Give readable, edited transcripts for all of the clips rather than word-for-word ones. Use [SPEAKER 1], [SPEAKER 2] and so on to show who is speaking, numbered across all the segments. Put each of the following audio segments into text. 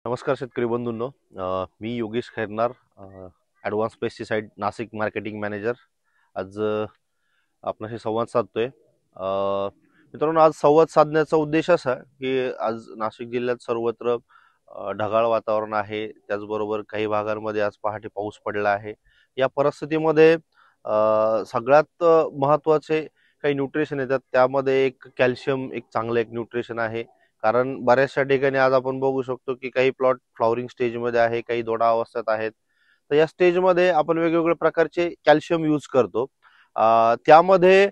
[SPEAKER 1] नमस्कार शेतकरी बंधूंनो. मी Yogesh Khairnar, advance pesticide Nashik marketing manager. आज आपणाशी संवाद साधतोय. मित्रांनो, आज संवाद साधण्याचा उद्देश असा की आज नाशिक जिल्ह्यात सर्वत्र ढगाळ वातावरण आहे. त्याचबरोबर काही भागांमध्ये आज पहाटे पाऊस पडला आहे. या परिस्थितीमध्ये सगळ्यात महत्त्वाचे काही न्यूट्रिशन येतात. त्यामध्ये एक कॅल्शियम एक चांगलं एक न्यूट्रिशन आहे. कारण बऱ्याचशा ठिकाणी आज आपण बघू शकतो की काही प्लॉट फ्लॉवरिंग स्टेजमध्ये आहे, काही दोडा अवस्थेत आहेत. तर या स्टेजमध्ये आपण वेगवेगळ्या प्रकारचे कॅल्शियम यूज करतो. त्यामध्ये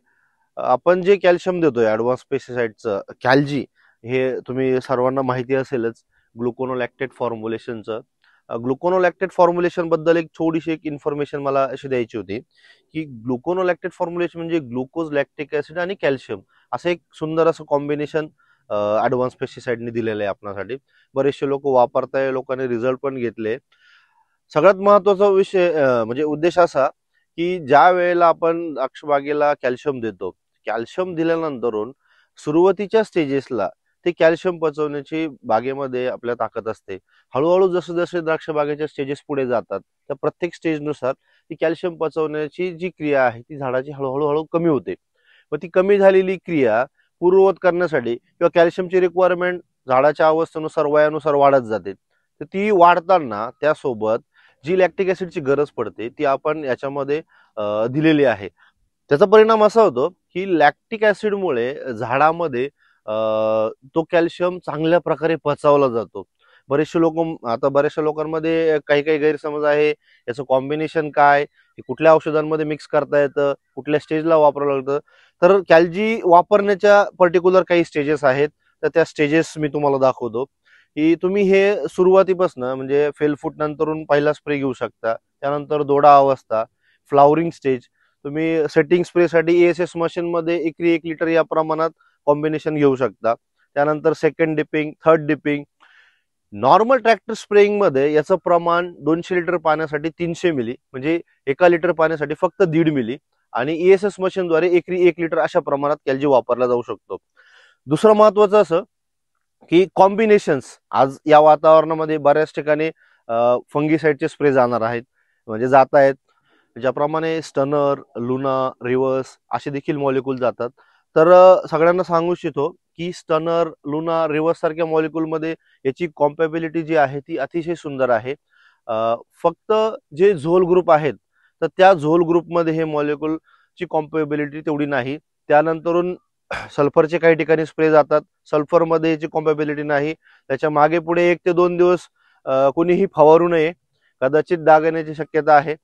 [SPEAKER 1] आपण जे कॅल्शियम देतोय ॲडव्हान्स पेस्टिसाइडचं कॅल्जी, हे तुम्ही सर्वांना माहिती असेलच. ग्लुकोनोलॅक्टेट फॉर्म्युलेशनचं ग्लुकोनोलॅक्टेट फॉर्म्युलेशन बद्दल एक थोडीशी एक इन्फॉर्मेशन मला अशी द्यायची होती की ग्लुकोनोलॅक्टेट फॉर्म्युलेशन म्हणजे ग्लुकोज, लॅक्टिक ऍसिड आणि कॅल्शियम असं एक सुंदर असं कॉम्बिनेशन ॲडव्हान्स पेस्टिसाइडने दिलेलं आहे आपल्यासाठी. बरेचसे लोक वापरताय, लोकांनी रिझल्ट पण घेतले. सगळ्यात महत्वाचा विषय म्हणजे उद्देश असा की ज्या वेळेला आपण द्राक्षबागेला कॅल्शियम देतो, कॅल्शियम दिल्यानंतरून सुरुवातीच्या स्टेजेसला ते कॅल्शियम पचवण्याची बागेमध्ये आपल्या ताकद असते. हळूहळू जसे जसे द्राक्ष बागेच्या स्टेजेस पुढे जातात त्या प्रत्येक स्टेजनुसार ती कॅल्शियम पचवण्याची जी क्रिया आहे ती झाडाची हळूहळू कमी होते. व ती कमी झालेली क्रिया पूर्ववत करण्यासाठी किंवा कॅल्शियमची रिक्वायरमेंट झाडाच्या अवस्थेनुसार वयानुसार वाढत जाते. तर ती वाढताना त्यासोबत जी लॅक्टिक ऍसिडची गरज पडते ती आपण याच्यामध्ये दिलेली आहे. त्याचा परिणाम असा होतो की लॅक्टिक ऍसिडमुळे झाडामध्ये तो कॅल्शियम चांगल्या प्रकारे पचवला जातो. बऱ्याचशा लोकांमध्ये काही काही गैरसमज आहे. याचं कॉम्बिनेशन काय, कुठल्या औषधांमध्ये मिक्स करता येतं, कुठल्या स्टेजला वापरावं लागतं. तर कॅल्जी वापरण्याच्या पर्टिक्युलर काही स्टेजेस आहेत. तर त्या स्टेजेस मी तुम्हाला दाखवतो की तुम्ही हे सुरुवातीपासून म्हणजे फेलफूट नंतरून पहिला स्प्रे घेऊ शकता. त्यानंतर दोडा अवस्था, फ्लावरिंग स्टेज, तुम्ही सेटिंग स्प्रेसाठी एएसएस मशीनमध्ये एकरी 1 लिटर या प्रमाणात कॉम्बिनेशन घेऊ शकता. त्यानंतर second dipping, third dipping. Normal tractor spraying मध्ये याचं प्रमाण 200 लिटर पाण्यासाठी 300 मिली, म्हणजे 1 लिटर पाण्यासाठी फक्त 1.5 मिली. आणि ईएसएस मशीनद्वारे एकरी 1 लिटर अशा प्रमाणात कॅल्जी वापरला जाऊ शकतो. दुसरं महत्वाचं असं की कॉम्बिनेशन्स आज या वातावरणामध्ये बऱ्याच ठिकाणी फंगीसाइडचे स्प्रे जाणार आहेत, म्हणजे जात आहेत. ज्याप्रमाणे स्टनर, लुना, रिव्हर्स असे देखील मॉलिक्यूल जातात. तर सगळ्यांना सांगू इच्छितो की स्टनर, लुना, रिव्हर्स सारख्या मॉलिक्यूलमध्ये याची कॉम्पॅबिलिटी जी आहे ती अतिशय सुंदर आहे. फक्त जे झोल ग्रुप आहेत तर त्या झोल ग्रुपमध्ये हे मॉलिक्यूलची कॉम्पॅबिलिटी तेवढी नाही. त्यानंतरून सल्फरचे काही ठिकाणी स्प्रे जातात, सल्फरमध्ये याची कॉम्पॅबिलिटी नाही. त्याच्या मागे पुढे 1 ते 2 दिवस कोणीही फवारू नये, कदाचित डाग येण्याची शक्यता आहे.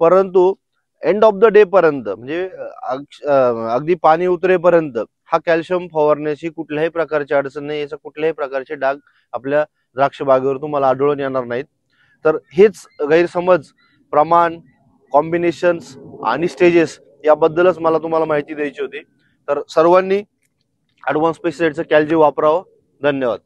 [SPEAKER 1] परंतु एंड ऑफ द डे पर्यंत म्हणजे अगदी पाणी उतरेपर्यंत हा कॅल्शियम फवारण्याची कुठल्याही प्रकारची अडचण नाही. याचा कुठल्याही प्रकारचे डाग आपल्या द्राक्ष बागेवर तुम्हाला आढळून येणार नाहीत. तर हेच गैरसमज, प्रमाण, कॉम्बिनेशन्स आणि स्टेजेस याबद्दलच मला तुम्हाला माहिती द्यायची होती. तर सर्वांनी ॲडव्हान्स पेस्टिसाइडचं कॅल्जी वापरावं. धन्यवाद.